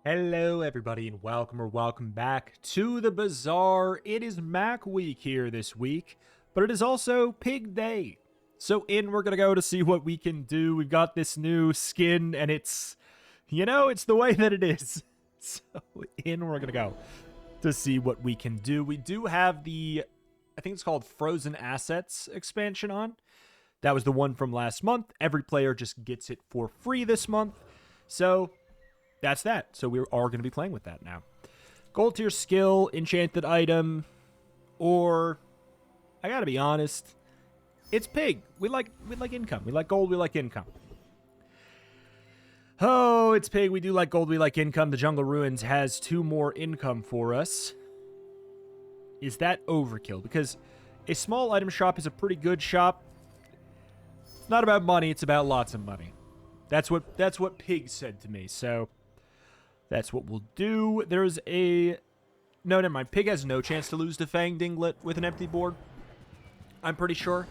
Hello everybody and welcome back to the Bazaar. It is Mac week here this week, but it is also Pig Day. So we're gonna go to see what we can do. We've got this new skin and it's the way that it is. So we're gonna go to see what we can do. We do have the, I think it's called Frozen Assets expansion on. That was the one from last month. Every player just gets it for free this month. So that's that. So we are going to be playing with that now. Gold tier skill, enchanted item, or I gotta be honest, it's pig. We like income. We like gold. We like income. Oh, it's pig. We do like gold. We like income. The Jungle Ruins has 2 more income for us. Is that overkill? Because a small item shop is a pretty good shop. It's not about money. It's about lots of money. That's what pig said to me. So that's what we'll do. There's a... No, never mind. Pig has no chance to lose to Fang Dinglet with an empty board. I'm pretty sure.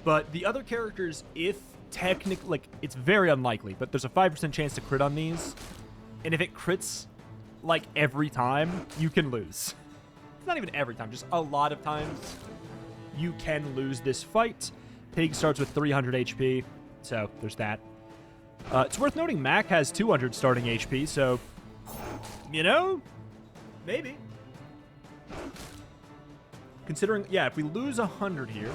But the other characters, if technically... Like, it's very unlikely, but there's a 5% chance to crit on these. And if it crits, like, every time, you can lose. It's not even every time, just a lot of times you can lose this fight. Pig starts with 300 HP, so there's that. It's worth noting Mac has 200 starting HP, so, maybe. Considering, yeah, if we lose 100 here.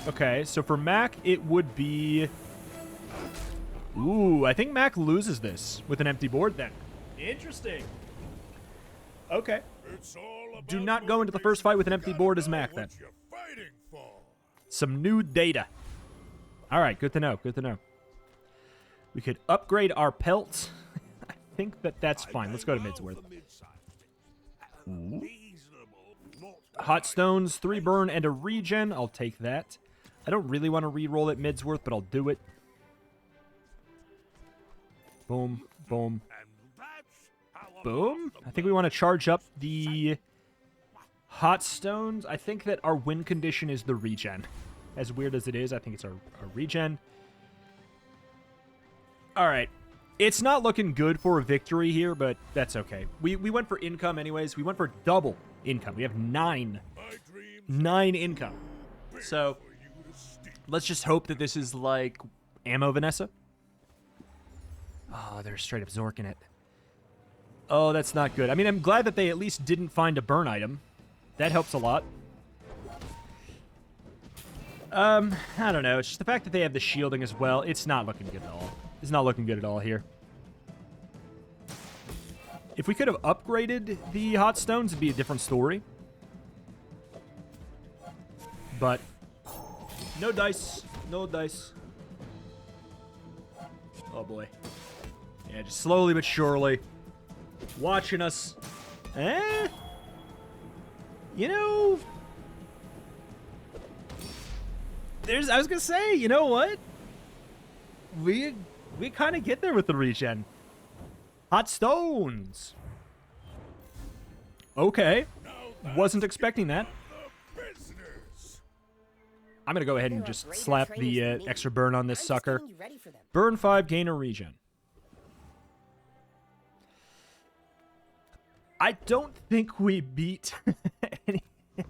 Okay, so for Mac, it would be... Ooh, I think Mac loses this with an empty board then. Interesting. Okay. Do not go into the first fight with an empty board as Mac then. Some new data. All right, good to know. Good to know. We could upgrade our pelt. I think that's fine. Let's go to Midsworth. Ooh. Hot stones, 3 burn, and a regen. I'll take that. I don't really want to re-roll at Midsworth, but I'll do it. Boom, boom, boom. I think we want to charge up the hot stones. I think that our win condition is the regen. As weird as it is, I think it's our regen. All right. It's not looking good for a victory here, but that's okay. We went for income anyways. We went for double income. We have 9 income. So let's just hope that this is like ammo Vanessa. Oh, they're straight up zorking it. Oh, that's not good. I mean, I'm glad that they at least didn't find a burn item. That helps a lot. I don't know. It's just the fact that they have the shielding as well. It's not looking good at all. It's not looking good at all here. If we could have upgraded the hot stones, it'd be a different story. But no dice. No dice. Oh, boy. Yeah, just slowly but surely. Watching us. I was gonna say, you know what? We kind of get there with the regen. Hot stones. Okay. Wasn't expecting that. I'm gonna go ahead and just slap the extra burn on this sucker. Burn 5, gain a regen. I don't think we beat any...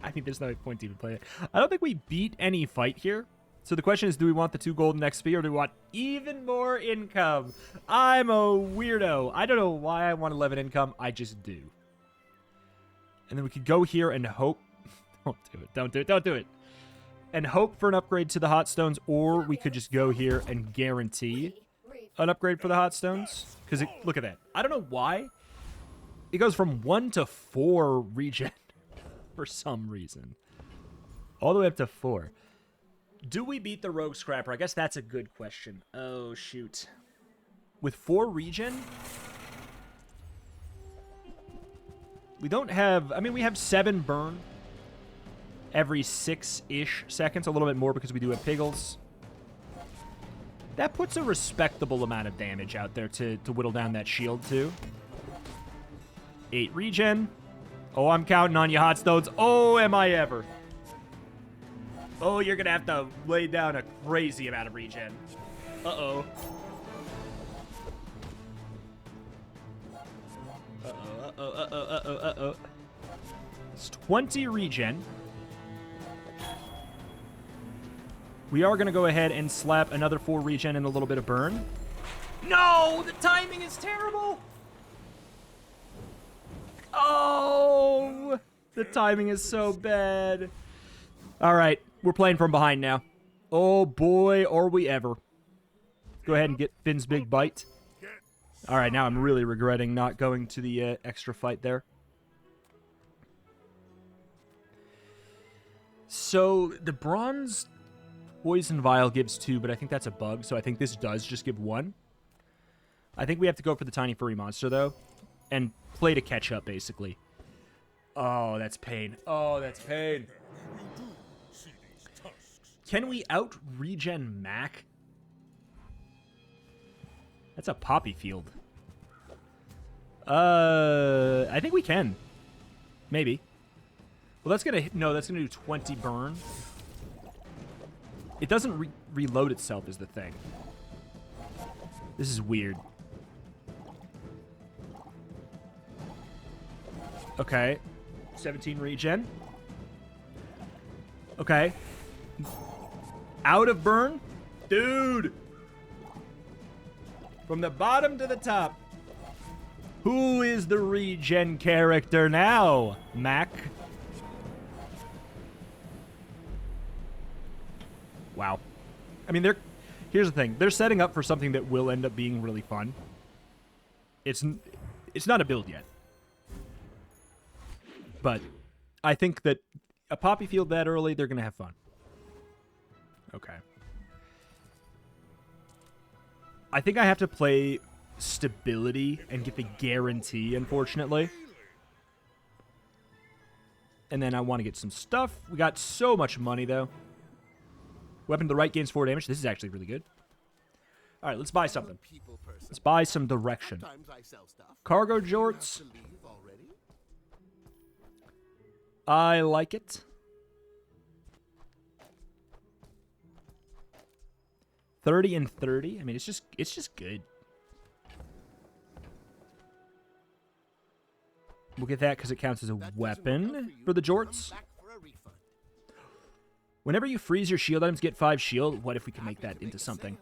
I mean, there's no point to even play it. I don't think we beat any fight here. So the question is, do we want the 2 golden XP or do we want even more income? I'm a weirdo. I don't know why I want 11 income. I just do. And then we could go here and hope... Don't do it. Don't do it. Don't do it. And hope for an upgrade to the hot stones, or we could just go here and guarantee an upgrade for the hot stones. Because look at that. I don't know why. It goes from 1 to 4 regen. For some reason. All the way up to 4. Do we beat the Rogue Scrapper? I guess that's a good question. Oh, shoot. With 4 regen? We don't have... I mean, we have 7 burn. Every 6-ish seconds. A little bit more because we do have Piggles. That puts a respectable amount of damage out there to whittle down that shield, too. 8 regen. Oh, I'm counting on you, hot stones. Oh, am I ever. Oh, you're going to have to lay down a crazy amount of regen. Uh-oh. 20 regen. We are going to go ahead and slap another 4 regen and a little bit of burn. No! The timing is terrible! Oh! The timing is so bad. All right, we're playing from behind now. Oh boy, are we ever. Go ahead and get Finn's big bite. All right, now I'm really regretting not going to the extra fight there. So the bronze poison vial gives 2, but I think that's a bug, so I think this does just give 1. I think we have to go for the tiny furry monster, though, and play to catch up, basically. Oh, that's pain. Oh, that's pain. Can we out-regen Mac? That's a poppy field. I think we can. Maybe. Well, that's gonna... No, that's gonna do 20 burn. It doesn't reload itself is the thing. This is weird. Okay. 17 regen. Okay. Out of burn? Dude! From the bottom to the top. Who is the regen character now, Mac? Wow. I mean, here's the thing. They're setting up for something that will end up being really fun. It's not a build yet. But I think that a poppy field that early, they're going to have fun. Okay. I think I have to play stability and get the guarantee, unfortunately. And then I want to get some stuff. We got so much money, though. Weapon to the right gains 4 damage. This is actually really good. All right, let's buy something. Let's buy some direction. Cargo jorts. I like it. 30 and 30. I mean, it's just good. We'll get that because it counts as a weapon for the jorts. Whenever you freeze your shield items, get 5 shield. What if we can make that into something?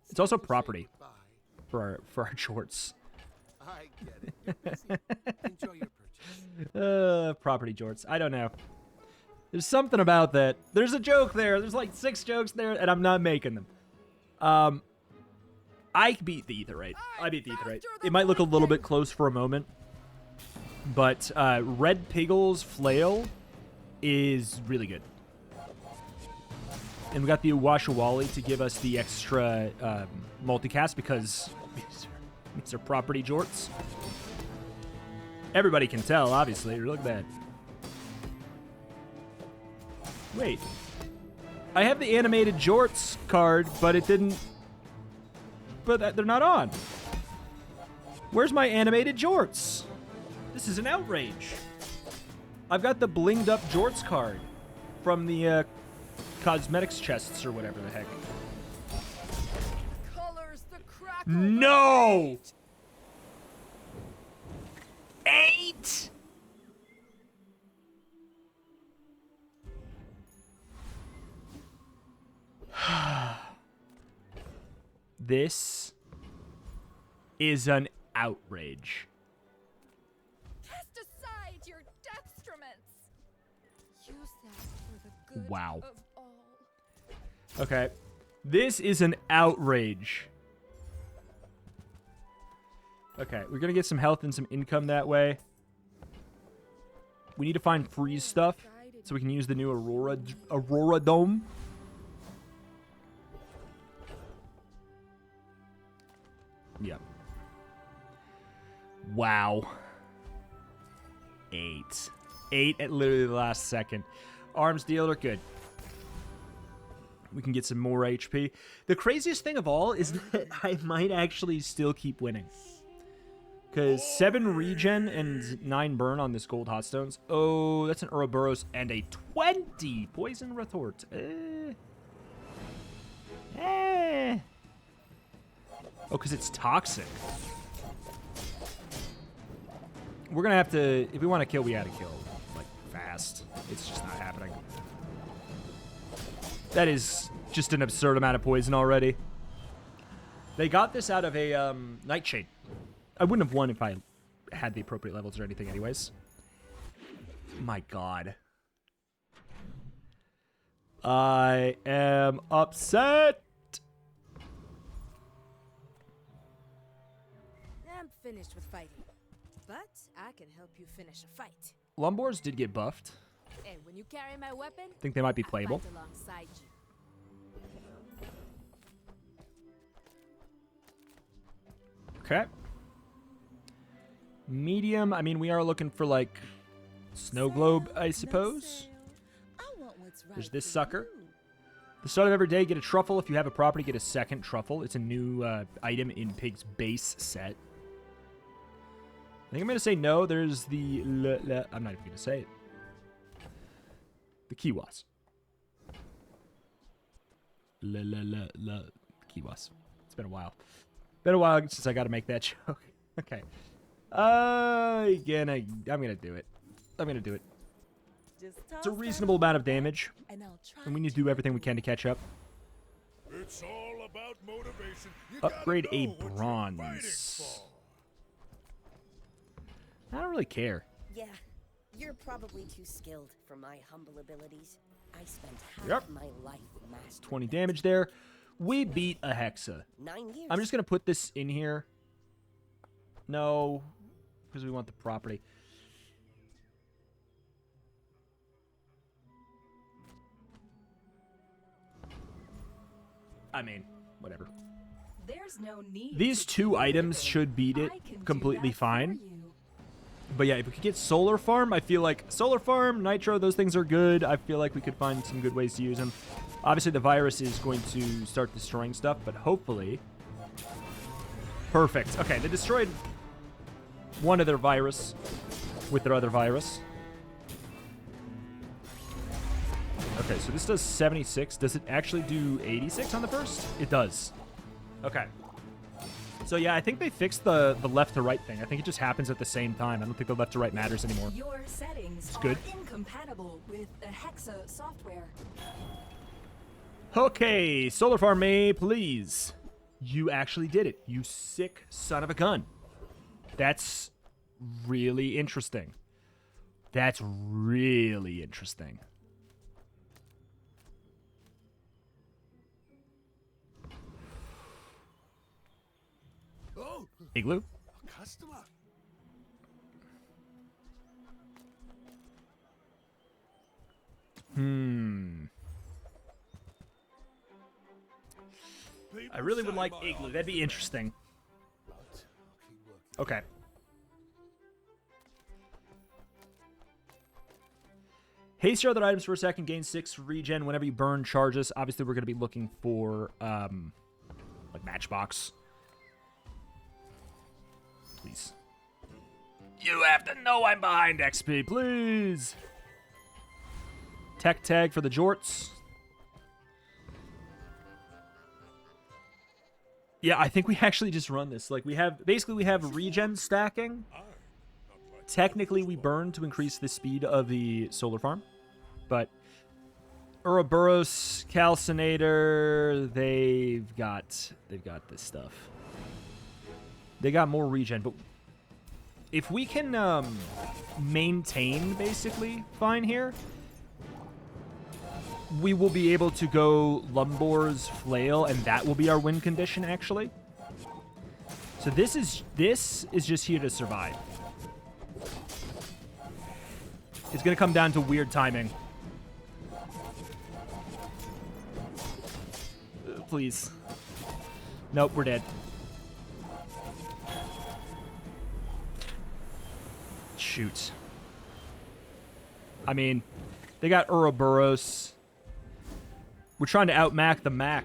It's also property for our jorts. I get it. Enjoy your purchase. Property jorts. I don't know. There's something about that. There's a joke there. There's like 6 jokes there, and I'm not making them. I beat the Aetheryte. I beat the Aetheryte. It might look a little bit close for a moment, but Red Piggle's Flail is really good. And we got the Uwashawali to give us the extra multicast because these are property jorts. Everybody can tell, obviously. Look at that. Wait. I have the animated jorts card, but it didn't... But they're not on. Where's my animated jorts? This is an outrage. I've got the blinged up jorts card from the cosmetics chests or whatever the heck. No! 8? This is an outrage. Cast aside your deathstruments. Use that for the good Wow. of all. Okay. This is an outrage. Okay, we're going to get some health and some income that way. We need to find freeze stuff so we can use the new Aurora Dome. Yep. Wow. 8. 8 at literally the last second. Arms dealer, good. We can get some more HP. The craziest thing of all is that I might actually still keep winning. Because 7 regen and 9 burn on this gold hot stones. Oh, that's an Ouroboros and a 20 poison retort. Oh, because it's toxic. We're going to have to... If we want to kill, we got to kill, like, fast. fast. It's just not happening. That is just an absurd amount of poison already. They got this out of a Nightshade. I wouldn't have won if I had the appropriate levels or anything anyways. My god. I am upset. I'm finished with fighting, but I can help you finish a fight. Lumbors did get buffed. And when you carry my weapon, Think they might be I playable. fight alongside you. Okay. Medium, I mean, we are looking for, like, snow globe, I suppose. There's this sucker. The start of every day, get a truffle. If you have a property, get a second truffle. It's a new item in Pig's base set. I think I'm going to say no. There's the... I'm not even going to say it. The Kiwas. Kiwas. It's been a while. Been a while since I got to make that joke. Okay. Again, I'm going to do it. I'm going to do it. It's a reasonable amount of damage, and we need to do everything we can to catch up. It's all about motivation. You Upgrade gotta a know what you're bronze. fighting for. I don't really care. Yeah, you're probably too skilled for my humble abilities. I spent half Yep. my life mastering 20 them. damage there. We beat a Hexa. 9 years. I'm just going to put this in here. No, because we want the property. I mean, whatever. There's no need. These two items should beat it completely fine. But yeah, if we could get Solar Farm, I feel like Solar Farm, Nitro, those things are good. I feel like we could find some good ways to use them. Obviously, the virus is going to start destroying stuff, but hopefully... Perfect. Okay, they destroyed one of their virus with their other virus. Okay, so this does 76. Does it actually do 86 on the first? It does. Okay. So yeah, I think they fixed the left to right thing. I think it just happens at the same time. I don't think the left to right matters anymore. Your settings It's good. are incompatible with the Hexa software. Okay, Solar Farm me, please. You actually did it. You sick son of a gun. That's really interesting. That's really interesting. Oh, Igloo? a customer. I really would like Igloo. That'd be interesting. Okay. Haste your other items for a second. Gain 6 regen whenever you burn charges. Obviously, we're going to be looking for, like, Matchbox. Please. You have to know I'm behind XP, please. Tech tag for the jorts. Yeah, I think we actually just run this. Like, we have regen stacking. Technically, we burn to increase the speed of the solar farm. But Ouroboros, Calcinator, they've got this stuff. They got more regen, but if we can maintain basically fine here, we will be able to go Lumbor's Flail, and that will be our win condition, actually. So this is just here to survive. It's going to come down to weird timing. Please. Nope, we're dead. Shoot. I mean, they got Ouroboros. We're trying to outmac the Mac.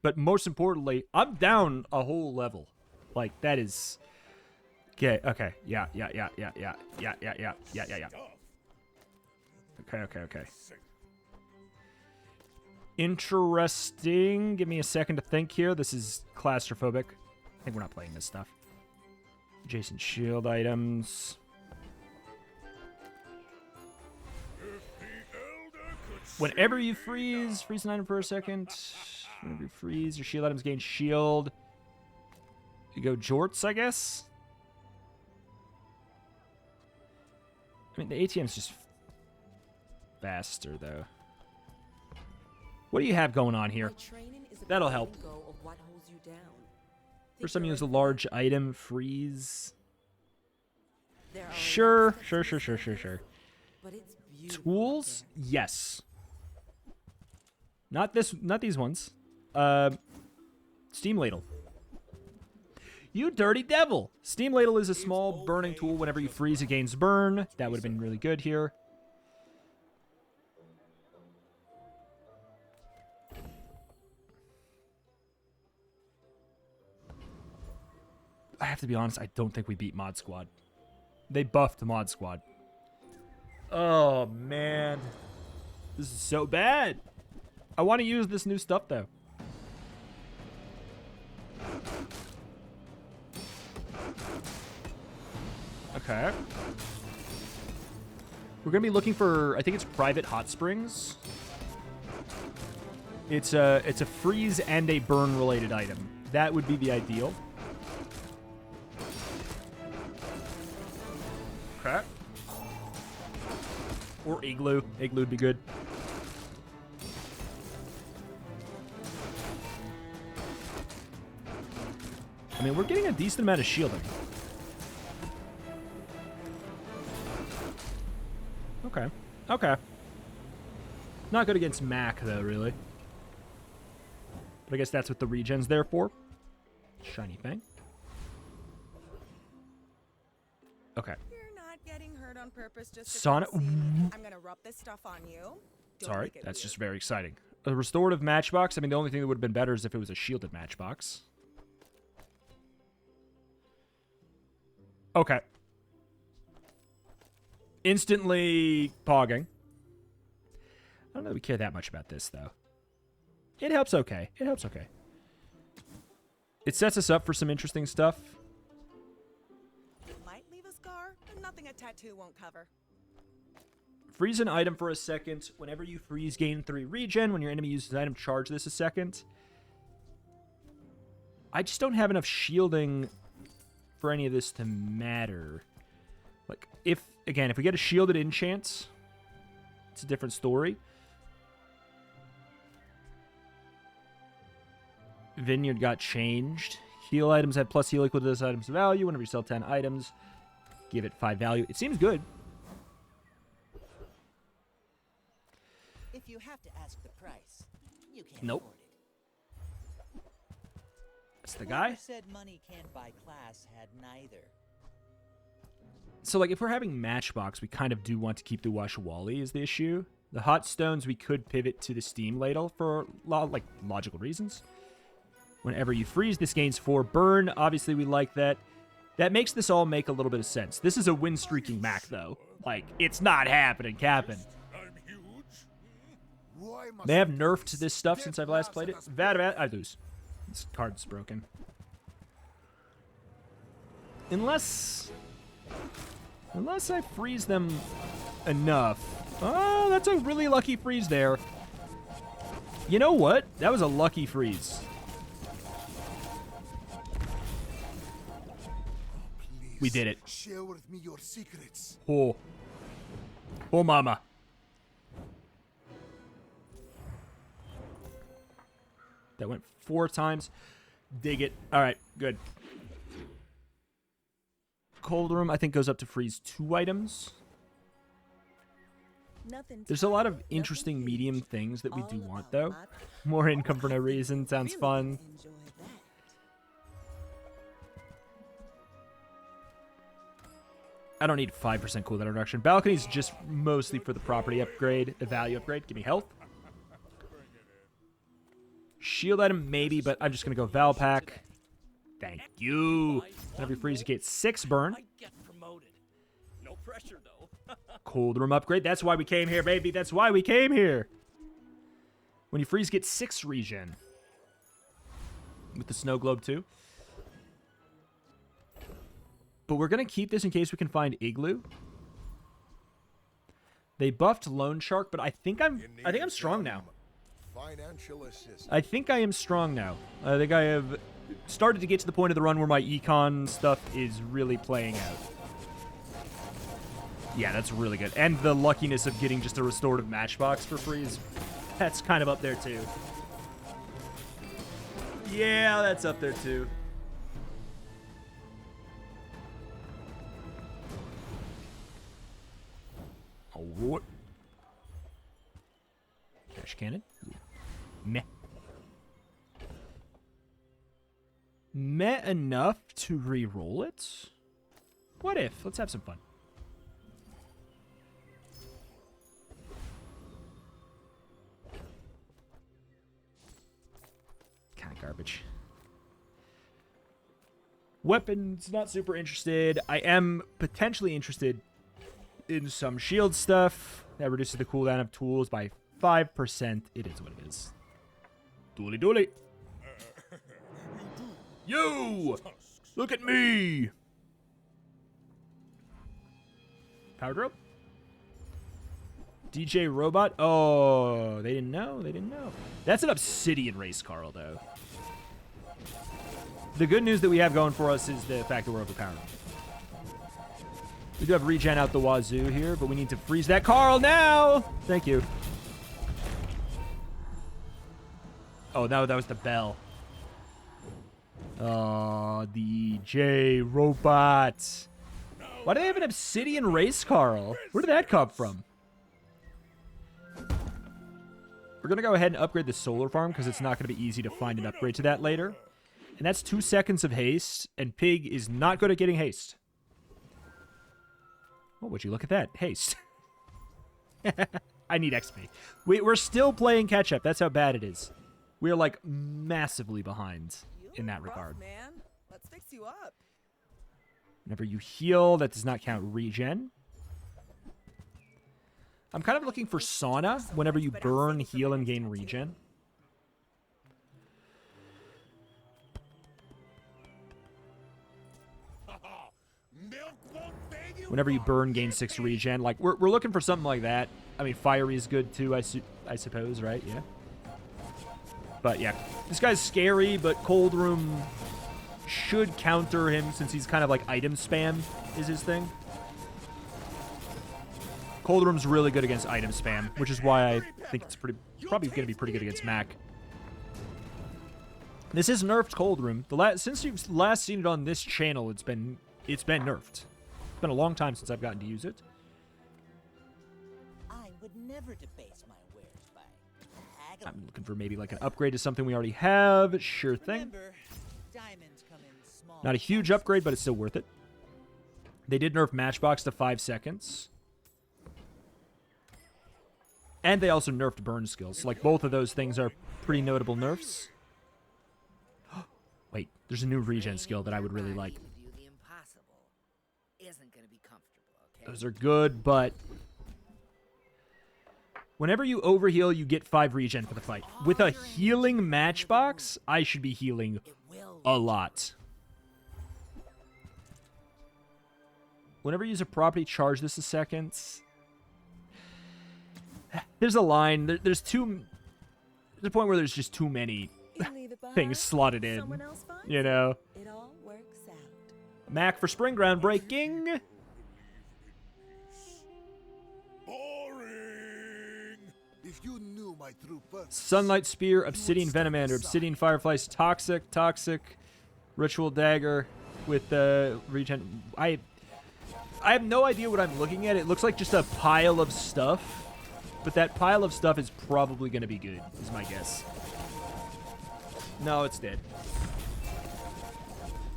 But most importantly, I'm down a whole level. Like, that is... Okay, okay. Yeah. Okay. Interesting. Give me a second to think here. This is claustrophobic. I think we're not playing this stuff. Adjacent shield items. Whenever you freeze an item for a second. Whenever you freeze, your shield items gain shield. You go jorts, I guess. I mean, the ATM's just faster, though. What do you have going on here? That'll help. First time you use a large item, freeze. Sure. Tools? Yes. Not these ones. Steam ladle. You dirty devil! Steam ladle is a small burning tool. Whenever you freeze, it gains burn. That would have been really good here. I have to be honest, I don't think we beat Mod Squad. They buffed Mod Squad. Oh, man. This is so bad. I want to use this new stuff, though. Okay. We're going to be looking for, I think it's private hot springs. It's a freeze and a burn related item. That would be the ideal. Okay. Or igloo. Igloo would be good. I mean, we're getting a decent amount of shielding. Okay. Not good against Mac, though, really. But I guess that's what the regen's there for. Shiny thing. Okay. You're not getting hurt on purpose just to Sonic. I'm gonna rub this stuff on you. Sorry, that's just very exciting. A restorative matchbox. I mean, the only thing that would have been better is if it was a shielded matchbox. Okay. Instantly pogging. I don't know if we care that much about this, though. It helps okay. It sets us up for some interesting stuff. It might leave a scar, but nothing a tattoo won't cover. Freeze an item for a second. Whenever you freeze, gain 3 regen. When your enemy uses an item, charge this a second. I just don't have enough shielding for any of this to matter. Like, if we get a shielded enchant, it's a different story. Vineyard got changed. Heal items have plus heal equal to this item's value. Whenever you sell 10 items, give it 5 value. It seems good. If you have to ask the price, you can't Nope. afford it. That's the guy. Whoever said money can't buy class had neither. So, like, if we're having Matchbox, we kind of do want to keep the Washawali is the issue. The hot stones, we could pivot to the steam ladle for, like, logical reasons. Whenever you freeze, this gains 4 burn. Obviously, we like that. That makes this all make a little bit of sense. This is a win-streaking Mac, though. Like, it's not happening, Captain. I'm huge. They have nerfed this stuff since I've last played it. I lose. This card's broken. Unless I freeze them enough. Oh, that's a really lucky freeze there. You know what? That was a lucky freeze. We did it. Share with me your secrets. Oh, mama. That went 4 times. Dig it. All right, good. Cold room, I think, goes up to freeze 2 items. There's a lot of interesting medium things that we do want, though. More income for no reason. Sounds fun. I don't need 5% cooldown reduction. Balcony's just mostly for the property upgrade, the value upgrade. Give me health. Shield item, maybe, but I'm just going to go Val Pack. Thank you. Whenever you freeze, you get 6 burn. I get promoted. No pressure, though. Cold room upgrade. That's why we came here, baby. That's why we came here. When you freeze, get 6 regen. With the snow globe, too. But we're going to keep this in case we can find Igloo. They buffed Loan Shark, but I think I'm strong now. Financial assistance. I think I am strong now. I think I have started to get to the point of the run where my econ stuff is really playing out. Yeah, that's really good. And the luckiness of getting just a restorative matchbox for free that's kind of up there too. Yeah, that's up there too. Alright. Cash cannon. Meh. Meh enough to re-roll it? What if? Let's have some fun. Kind of garbage. Weapons, not super interested. I am potentially interested in some shield stuff. That reduces the cooldown of tools by 5%. It is what it is. Dooley dooley. You! Look at me! Power drill? DJ Robot? Oh, they didn't know. They didn't know. That's an Obsidian race, Carl, though. The good news that we have going for us is the fact that we're overpowered. We do have regen out the wazoo here, but we need to freeze that Carl now! Thank you. Oh, that was the bell. Oh, DJ Robot. Why do they have an Obsidian race, Carl? Where did that come from? We're going to go ahead and upgrade the solar farm because it's not going to be easy to find an upgrade to that later. And that's 2 seconds of haste, and Pig is not good at getting haste. Oh, would you look at that? Haste. I need XP. We're still playing catch-up. That's how bad it is. We are, like, massively behind in that regard. Man. Let's fix you up. Whenever you heal, that does not count regen. I'm kind of looking for sauna. Whenever you burn, heal, and gain regen. Whenever you burn, gain 6 regen. Like, we're looking for something like that. I mean, fiery is good too, I suppose, right? Yeah. But yeah, this guy's scary, but Cold Room should counter him since he's kind of like item spam is his thing. Cold Room's really good against item spam, which is why I think it's probably going to be pretty good against Mac. This is nerfed Cold Room. Since you've last seen it on this channel, it's been nerfed. It's been a long time since I've gotten to use it. I would never debase my wares by haggling. I'm looking for maybe like an upgrade to something we already have. Sure thing. Remember, diamonds come in small. Not a huge upgrade, but it's still worth it. They did nerf Matchbox to 5 seconds. And they also nerfed burn skills. Like, both of those things are pretty notable nerfs. Wait, there's a new regen skill that I would really like. Those are good, but whenever you overheal, you get 5 regen for the fight. With a healing matchbox, I should be healing a lot. Whenever you use a property, charge this a second. There's a line. There's a point where there's just too many things slotted in. You know? It all works out. Mac for spring ground breaking. If you knew my true purpose, Sunlight Spear, Obsidian Venomander, Obsidian Fireflies, Toxic, Ritual Dagger with regen. I have no idea what I'm looking at. It looks like just a pile of stuff, but that pile of stuff is probably going to be good, is my guess. No, it's dead.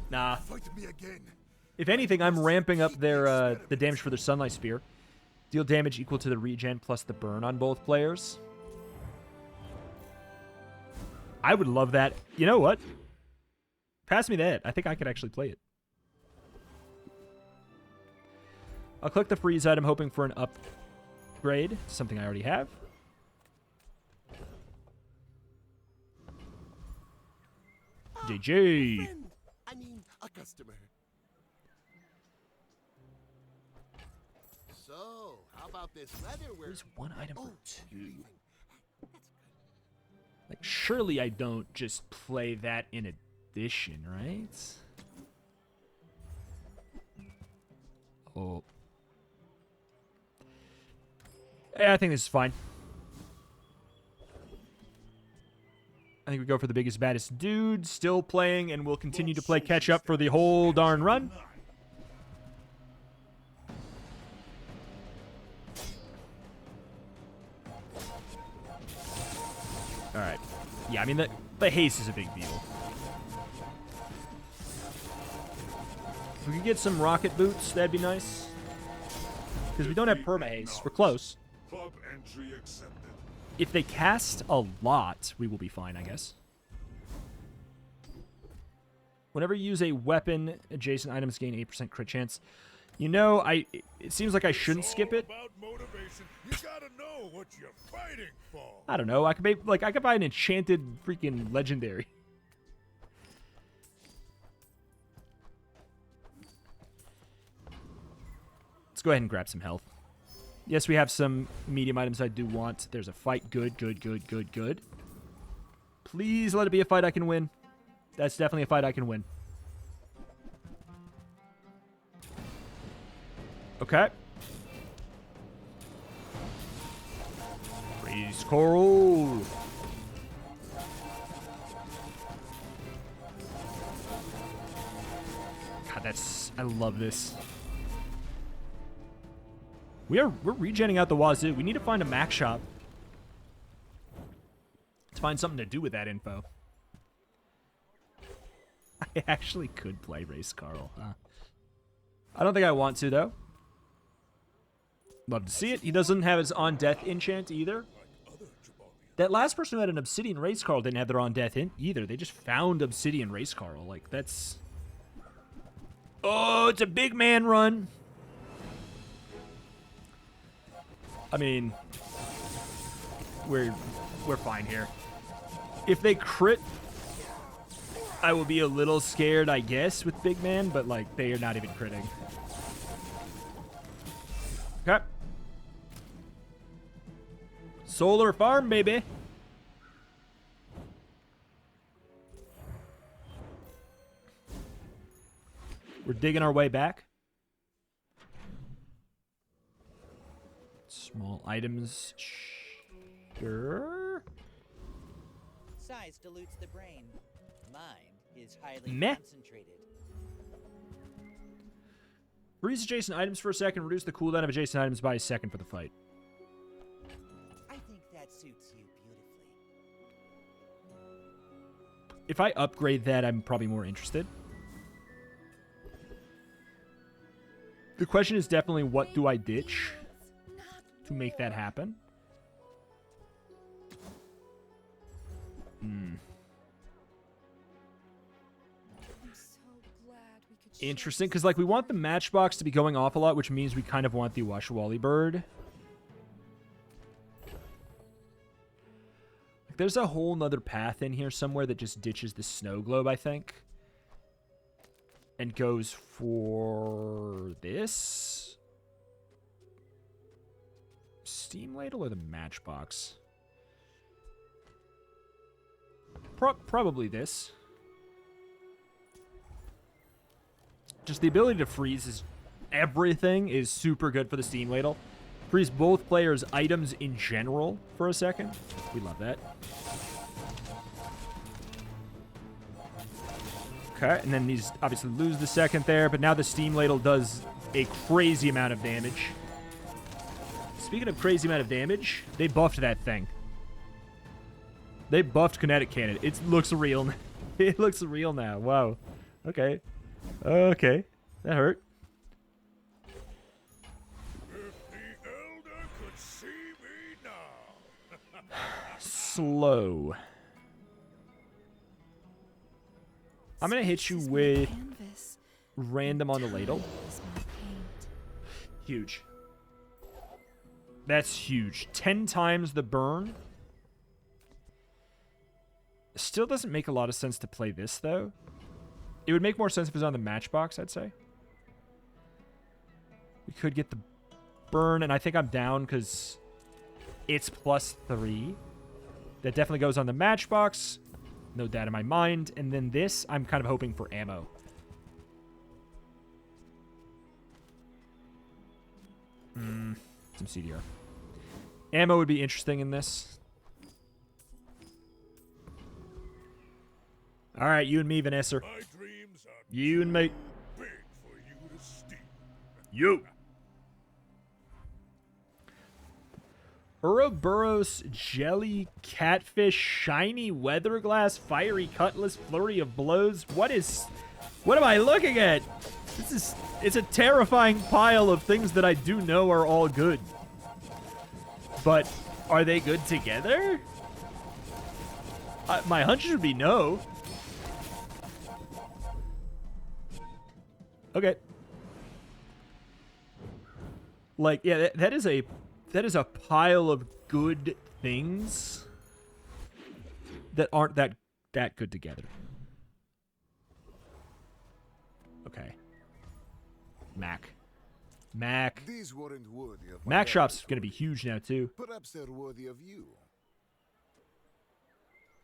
Nah. fight me again. If anything, I'm ramping up their the damage for their Sunlight Spear. Deal damage equal to the regen plus the burn on both players. I would love that. You know what? Pass me that. I think I could actually play it. I'll click the freeze item, hoping for an upgrade. Something I already have. JJ. Friend. I mean, a customer. So, how about this leather we're... There's one item for two. Like, surely I don't just play that in addition, right? Oh. Yeah, I think this is fine. I think we go for the biggest, baddest dude. Still playing, and we'll continue to play catch-up for the whole darn run. Alright. Yeah, I mean, the haste is a big deal. If we could get some rocket boots, that'd be nice. Because we don't have perma-haste. We're close. Club entry accepted. If they cast a lot, we will be fine, I guess. Whenever you use a weapon, adjacent items gain 8% crit chance. You know, it seems like I shouldn't skip it. About motivation. You gotta know what you're fighting for. I don't know. I could buy an enchanted freaking legendary. Let's go ahead and grab some health. Yes, we have some medium items I do want. There's a fight. Good, good, good, good, good. Please let it be a fight I can win. That's definitely a fight I can win. Okay. Freeze coral. God, I love this. We're regenning out the wazoo. We need to find a Mac shop. Let's find something to do with that info. I actually could play Race Carl, huh? I don't think I want to, though. Love to see it. He doesn't have his On Death enchant either. That last person who had an Obsidian Race Carl didn't have their On Death either. They just found Obsidian Race Carl. Like, that's... Oh, it's a big man run. I mean, we're fine here. If they crit, I will be a little scared, I guess, with big man, but, like, they are not even critting. Okay. Solar farm, baby. We're digging our way back. Small items. Sure. Size dilutes the brain. Mind is highly Meh. concentrated. Freeze adjacent items for a second. Reduce the cooldown of adjacent items by a second for the fight. I think that suits you beautifully. If I upgrade that, I'm probably more interested. The question is definitely, what do I ditch to make that happen? Interesting, because like we want the matchbox to be going off a lot, which means we kind of want the Washawali bird. Like, there's a whole nother path in here somewhere that just ditches the snow globe, I think. And goes for this? Steam ladle or the matchbox? Probably this. Just the ability to freeze is everything is super good for the steam ladle. Freeze both players' items in general for a second. We love that. Okay, and then these obviously lose the second there, but now the steam ladle does a crazy amount of damage. Speaking of crazy amount of damage, they buffed that thing. They buffed kinetic cannon. It looks real. It looks real now. Wow. Okay. Okay. That hurt. If the elder could see me now. Slow. I'm going to hit you with random on the ladle. Huge. That's huge. 10 times the burn. Still doesn't make a lot of sense to play this, though. It would make more sense if it was on the matchbox, I'd say. We could get the burn, and I think I'm down because it's +3. That definitely goes on the matchbox. No doubt in my mind. And then this, I'm kind of hoping for ammo. Some CDR. Ammo would be interesting in this. All right, you and me, Vanessa. My dreams are You and me. big for you to steal. You. Ouroboros, jelly, catfish, shiny weatherglass, fiery cutlass, flurry of blows. What am I looking at? It's a terrifying pile of things that I do know are all good. But are they good together? My hunch would be no. Okay. Like, yeah, that is a pile of good things that aren't that good together. Okay. Mac. These weren't worthy of my Mac shop's efforts. gonna be huge now too. Perhaps they're worthy of you.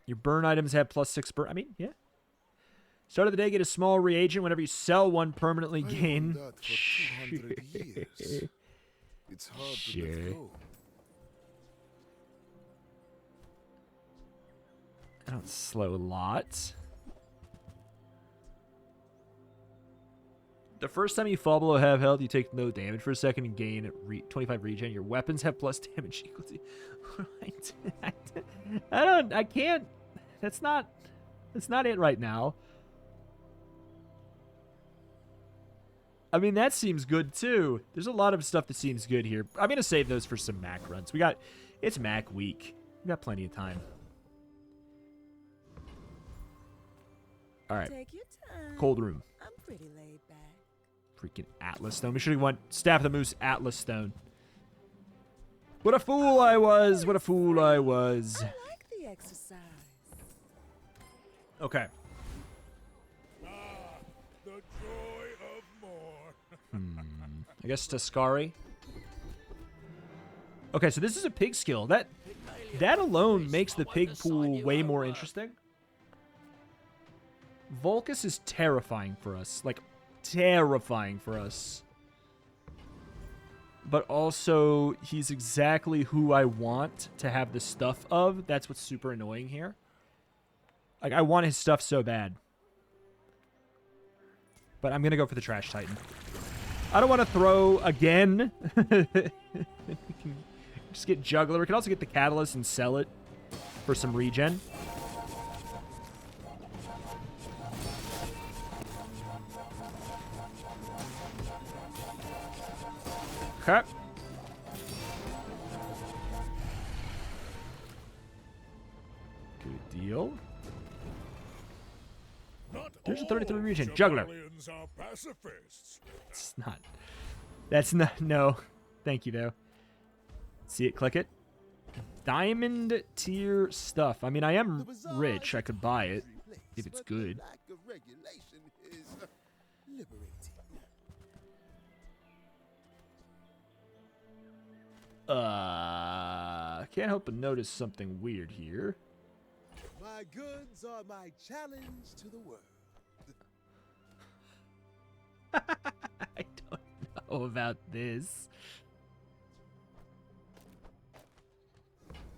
Your burn items have +6 burn. I mean, yeah. Start of the day, get a small reagent. Whenever you sell one, permanently I gain. owned that for 200 years. It's hard to let go. I don't slow a lot. The first time you fall below half health, you take no damage for a second and gain 25 regen. Your weapons have plus damage equal to. I can't. That's not it right now. I mean, that seems good too. There's a lot of stuff that seems good here. I'm gonna save those for some Mac runs. It's Mac week. We got plenty of time. All right. Take your time. Cold room. I'm pretty laid back. Freaking Atlas Stone. We should have went Staff of the Moose Atlas Stone. What a fool I was. What a fool I was. I like the exercise. Okay. The joy of more. I guess to Skoore. Okay, so this is a pig skill. That alone makes the pig pool way more interesting. Vulcus is terrifying for us. Like, terrifying for us. But also, he's exactly who I want to have the stuff of. That's what's super annoying here. Like, I want his stuff so bad. But I'm going to go for the Trash Titan. I don't want to throw again. Just get Juggler. We can also get the Catalyst and sell it for some regen. Okay. Good deal. Not There's a 33 all regen. Juggler. Somalians are pacifists. It's not. That's not. No. Thank you, though. See it? Click it. Diamond tier stuff. I mean, I am rich. I could buy it if it's good. Lack of regulation is liberating. Can't help but notice something weird here. My goods are my challenge to the world. I don't know about this.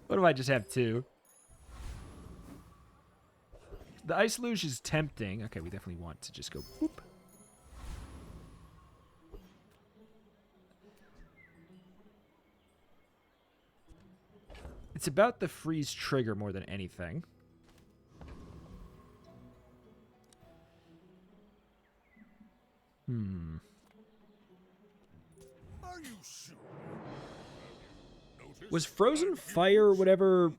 What if I just have two? The Ice Luge is tempting. Okay, we definitely want to just go whoop. It's about the freeze trigger more than anything. Are you sure? Notice Was frozen fire or whatever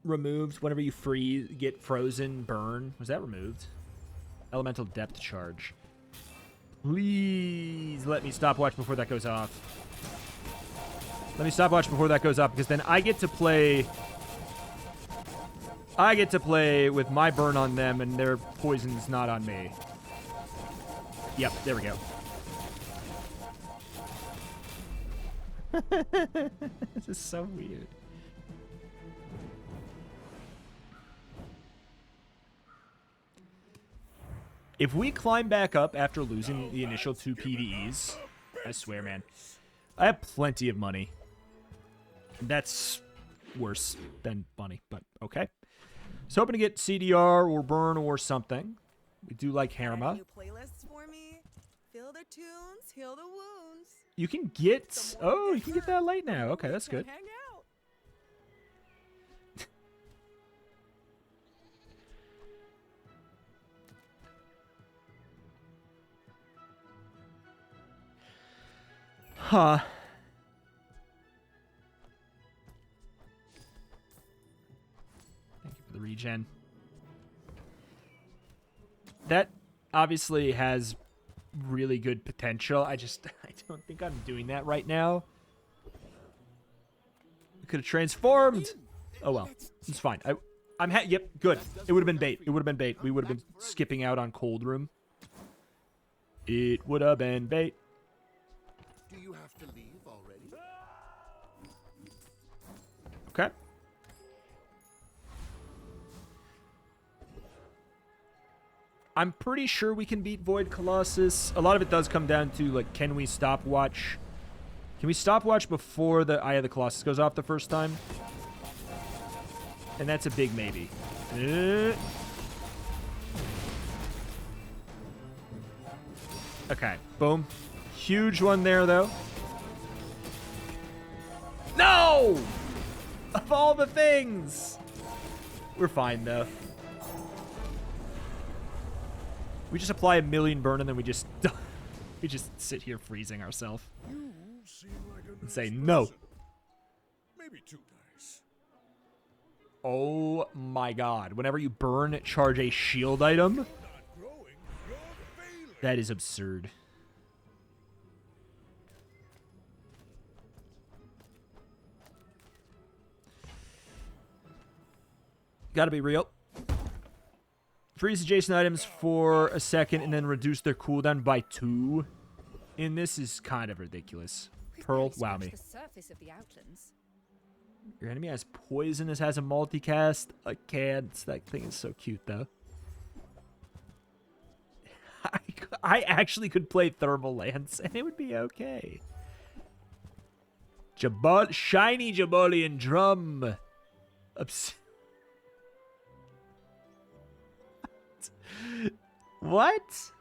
removed whenever you get frozen burn? Was that removed? Elemental depth charge. Please let me stopwatch before that goes off. Let me stopwatch before that goes off, because then I get to play with my burn on them and their poison's not on me. Yep, there we go. This is so weird. If we climb back up after losing the initial 2 PvEs, I swear, man, I have plenty of money. That's worse than money, but okay. So hoping to get CDR or burn or something. We do like Herma. New playlists for me. Fill their tunes, heal the wounds. You can get... Oh, you can get that late now. Okay, that's good. Hang out. Huh. Thank you for the regen. That obviously has really good potential. I don't think I'm doing that right now. We could have transformed. Oh well, it's fine. Yep, good. It would have been bait. It would have been bait. We would have been skipping out on cold room. It would have been bait. Do you have to leave already? Okay. I'm pretty sure we can beat Void Colossus. A lot of it does come down to, like, can we stopwatch? Can we stopwatch before the Eye of the Colossus goes off the first time? And that's a big maybe. Okay, boom. Huge one there, though. No! Of all the things! We're fine, though. We just apply a million burn and then we just sit here freezing ourselves. You seem like a And nice say no. person. Maybe too nice. Oh my god. Whenever you burn, charge a shield item. Not growing, you're failing. That is absurd. Gotta be real. Freeze adjacent items for a second and then reduce their cooldown by 2. And this is kind of ridiculous. We've Pearl, barely wow scratched me. the surface of the outlands. Your enemy has poison. This has a multicast. I can't. That thing is so cute, though. I actually could play Thermal Lance, and it would be okay. Shiny Jabolian Drum. What?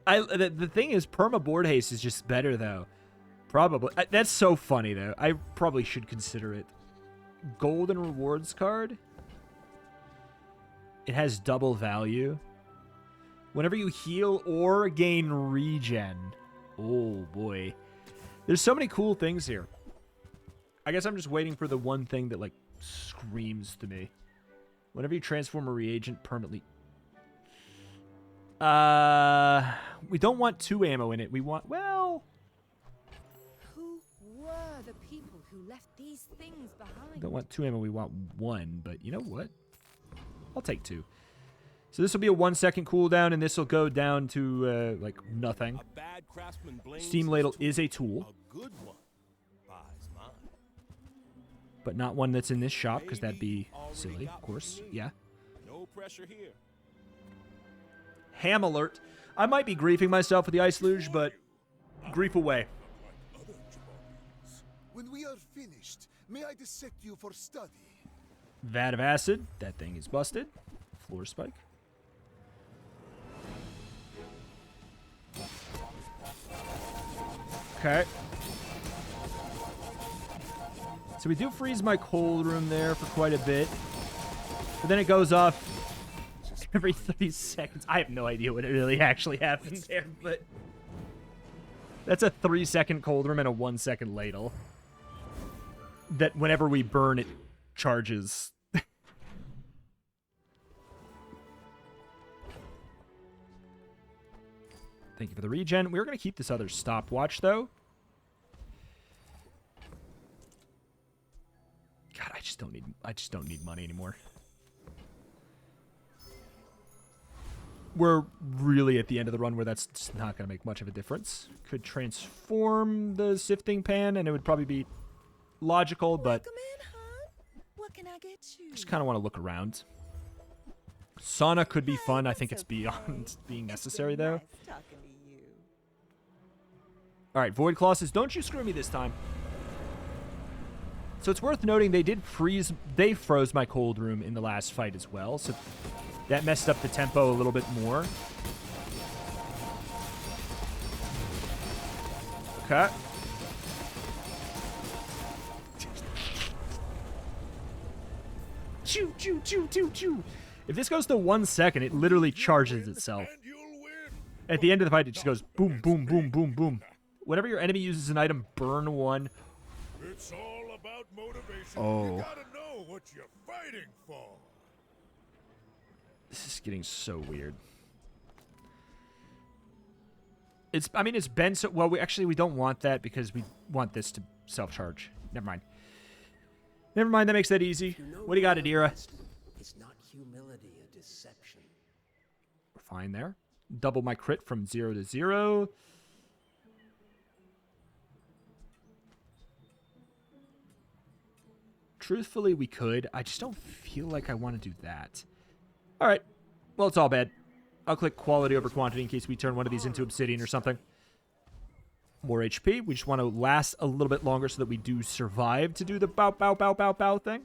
The thing is, perma board haste is just better, though. Probably. That's so funny, though. I probably should consider it. Golden rewards card. It has double value. Whenever you heal or gain regen. Oh, boy. There's so many cool things here. I guess I'm just waiting for the one thing that, like, screams to me. Whenever you transform a reagent permanently. We don't want 2 ammo in it. We want, well... Who were the people who left these things We behind? don't want 2 ammo. We want 1. But you know what? I'll take 2. So this will be a 1-second cooldown, and this will go down to, like, nothing. A bad craftsman blames Steam his Ladle tool. is a tool. A good one buys mine. But not one that's in this shop, because that'd be silly, of course. Yeah. No pressure here. Ham alert. I might be griefing myself with the ice luge, but grief away. Other Jabalians. When we are finished, may I dissect you for study? Vat of acid. That thing is busted. Floor spike. Okay. So we do freeze my cold room there for quite a bit. But then it goes off every 3 seconds. I have no idea what it really actually happened there, but... That's a 3-second cold room and a 1-second ladle. That whenever we burn, it charges. Thank you for the regen. We're going to keep this other stopwatch, though. God, I just don't need money anymore. we're really at the end of the run where that's just not going to make much of a difference. Could transform the sifting pan, and it would probably be logical, but Welcome in, hon. What can I get you? just kind of want to look around. Sauna could be fun. I think it's beyond being necessary, though. Nice talking to you. All right, Void Claw says, don't you screw me this time. So it's worth noting they froze my cold room in the last fight as well, so that messed up the tempo a little bit more. Okay. Choo, choo, choo, choo, choo. If this goes to 1 second, it literally charges itself. And you'll win. At the end of the fight, it just goes boom, boom, boom, boom, boom. Whenever your enemy uses an item, burn one. It's all about motivation. Oh. You gotta know what you're fighting for. This is getting so weird. I mean, it's been so... Well, we don't want that because we want this to self-charge. Never mind. Never mind, that makes that easy. What do you got, Adira? Is not humility a deception? We're fine there. Double my crit from 0 to 0. Truthfully, we could. I just don't feel like I want to do that. All right. Well, it's all bad. I'll click quality over quantity in case we turn one of these into obsidian or something. More HP. We just want to last a little bit longer so that we do survive to do the bow, bow, bow, bow, bow thing.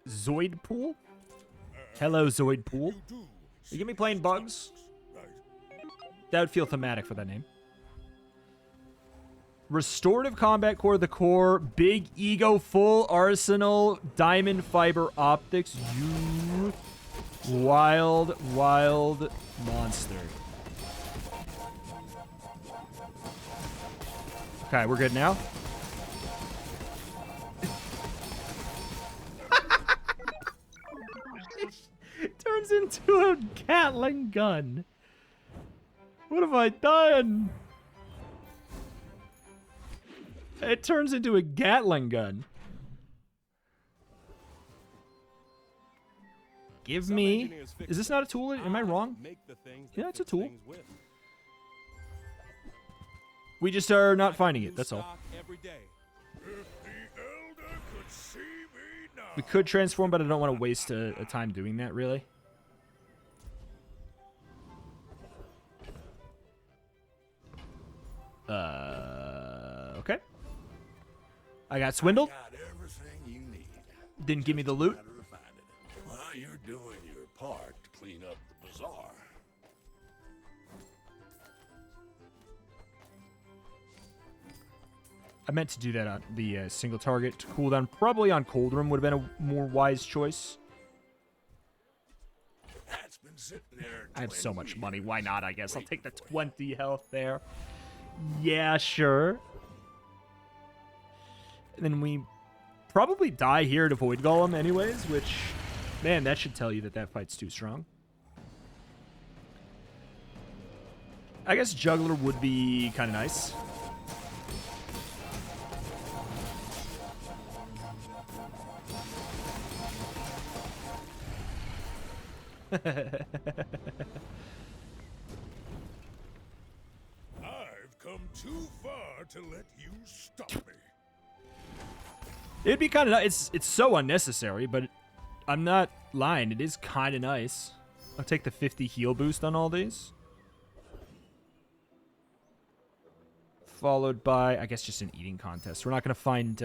Zoid Pool? Hello, Zoid Pool. You get me playing bugs? That would feel thematic for that name. Restorative Combat Core, the core, big ego, full arsenal, diamond fiber optics. You wild, wild monster. Okay, we're good now. It turns into a Gatling gun. What have I done? It turns into a Gatling gun. Give me... Is this not a tool? Am I wrong? Yeah, it's a tool. We just are not finding it, that's all. We could transform, but I don't want to waste a time doing that, really. Okay. I got swindled. Got everything you need. Didn't give me the loot. Well, you're doing your part to clean up the bazaar. I meant to do that on the single target cooldown. Probably on Cold Room would have been a more wise choice. That's been sitting there. I have so much money. Why not, I guess? I'll take the 20 health there. Yeah, sure. And then we probably die here to Void Golem anyways, which, man, that should tell you that that fight's too strong. I guess Juggler would be kind of nice. I've come too far to let you stop me. It'd be kind of nice. It's so unnecessary, but I'm not lying. It is kind of nice. I'll take the 50 heal boost on all these. Followed by, I guess, just an eating contest. We're not going to find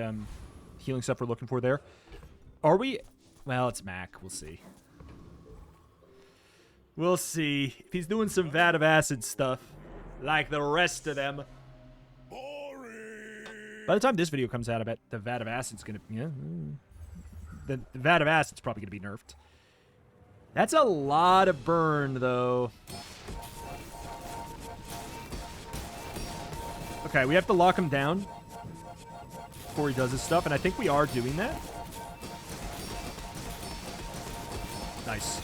healing stuff we're looking for there. Are we? Well, it's Mac. We'll see. We'll see. If he's doing some vat of acid stuff, like the rest of them. By the time this video comes out, I bet the vat of acid's going to... Yeah, the vat of acid's probably going to be nerfed. That's a lot of burn, though. Okay, we have to lock him down before he does his stuff, and I think we are doing that. Nice.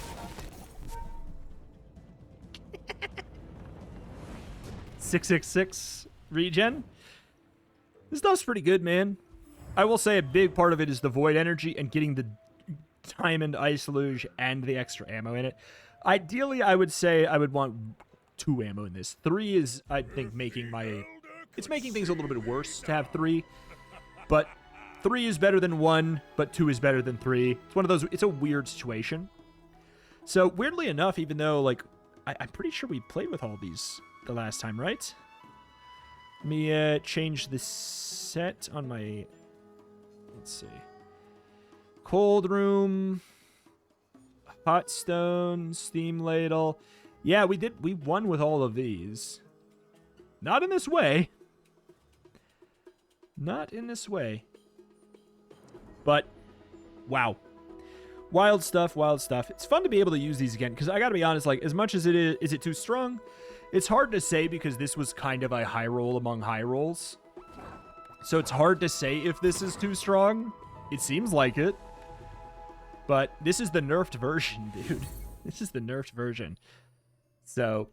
666 regen. This stuff's pretty good, man. I will say a big part of it is the void energy and getting the Diamond Ice Luge and the extra ammo in it. Ideally, I would say I would want 2 ammo in this. 3 is, I think, making things a little bit worse to have 3. But 3 is better than 1, but 2 is better than 3. It's one of those, it's a weird situation. So, weirdly enough, even though, like, I'm pretty sure we played with all these the last time, right? Let me change the set on my... Let's see. Cold Room, Hot Stone, Steam Ladle. Yeah, we did. We won with all of these. Not in this way. Not in this way. But, wow. Wild stuff, wild stuff. It's fun to be able to use these again, because I gotta be honest, like, as much as it is it too strong? It's hard to say, because this was kind of a high roll among high rolls. So it's hard to say if this is too strong. It seems like it. But this is the nerfed version, dude. This is the nerfed version. So,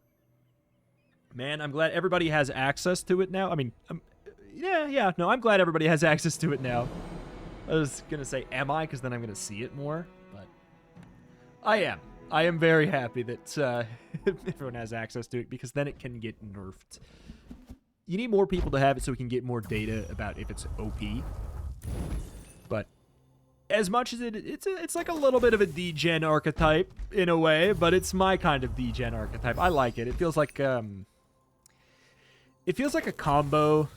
man, I'm glad everybody has access to it now. I mean, no, I'm glad everybody has access to it now. I was going to say, am I? Because then I'm going to see it more. But I am. I am very happy that everyone has access to it, because then it can get nerfed. You need more people to have it so we can get more data about if it's OP. But as much as it's like a little bit of a degen archetype in a way, but it's my kind of degen archetype. I like it. It feels like a combo,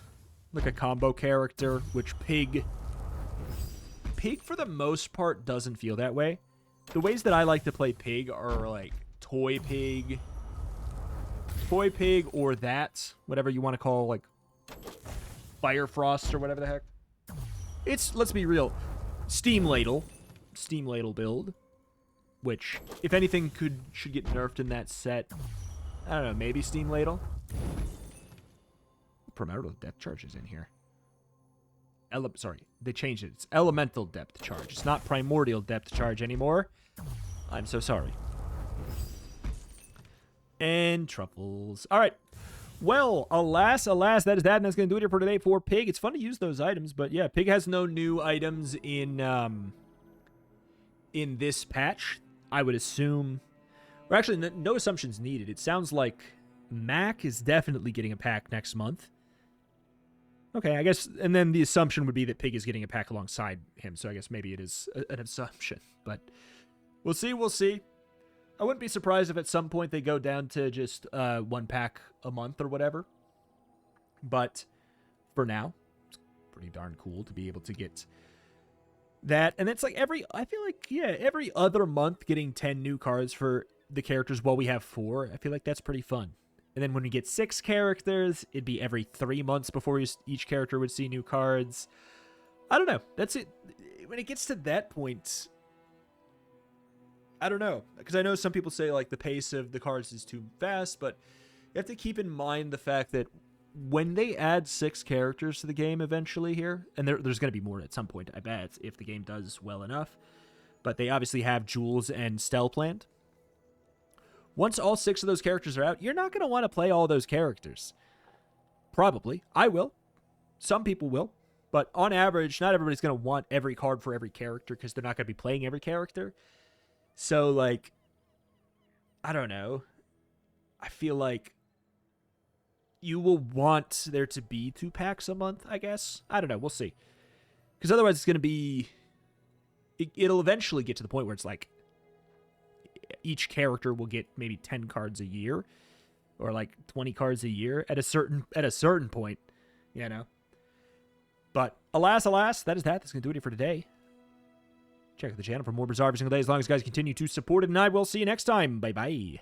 like a combo character, which Pig for the most part doesn't feel that way. The ways that I like to play Pig are like Toy Pig, or that, whatever you want to call, like Fire Frost or whatever the heck. It's, let's be real, Steam Ladle build, which, if anything, should get nerfed in that set. I don't know, maybe Steam Ladle. Primordial depth charge is in here. Sorry, they changed it. It's elemental depth charge. It's not primordial depth charge anymore. I'm so sorry. And truffles. All right. Well, alas, that is that, and that's going to do it here for today for Pig. It's fun to use those items, but yeah, Pig has no new items in this patch, I would assume. Or actually, no assumptions needed. It sounds like Mac is definitely getting a pack next month. Okay, I guess, and then the assumption would be that Pig is getting a pack alongside him, so I guess maybe it is an assumption, but we'll see. I wouldn't be surprised if at some point they go down to just 1 pack a month or whatever. But for now, it's pretty darn cool to be able to get that. And it's like every other month getting 10 new cards for the characters while we have 4. I feel like that's pretty fun. And then when we get 6 characters, it'd be every 3 months before each character would see new cards. I don't know. That's it. When it gets to that point, I don't know, because I know some people say like the pace of the cards is too fast, but you have to keep in mind the fact that when they add 6 characters to the game eventually here, and there's going to be more at some point, I bet, if the game does well enough, but they obviously have Jules and Stell planned. Once all 6 of those characters are out, you're not going to want to play all those characters. Probably. I will. Some people will. But on average, not everybody's going to want every card for every character, because they're not going to be playing every character. So, like, I don't know. I feel like you will want there to be 2 packs a month, I guess. I don't know. We'll see. Because otherwise it's going to be... It'll eventually get to the point where it's like each character will get maybe 10 cards a year, or like 20 cards a year at a certain point, you know. But alas, that is that. That's going to do it for today. Check out the channel for more Bazaar every single day, as long as you guys continue to support it, and I will see you next time. Bye-bye.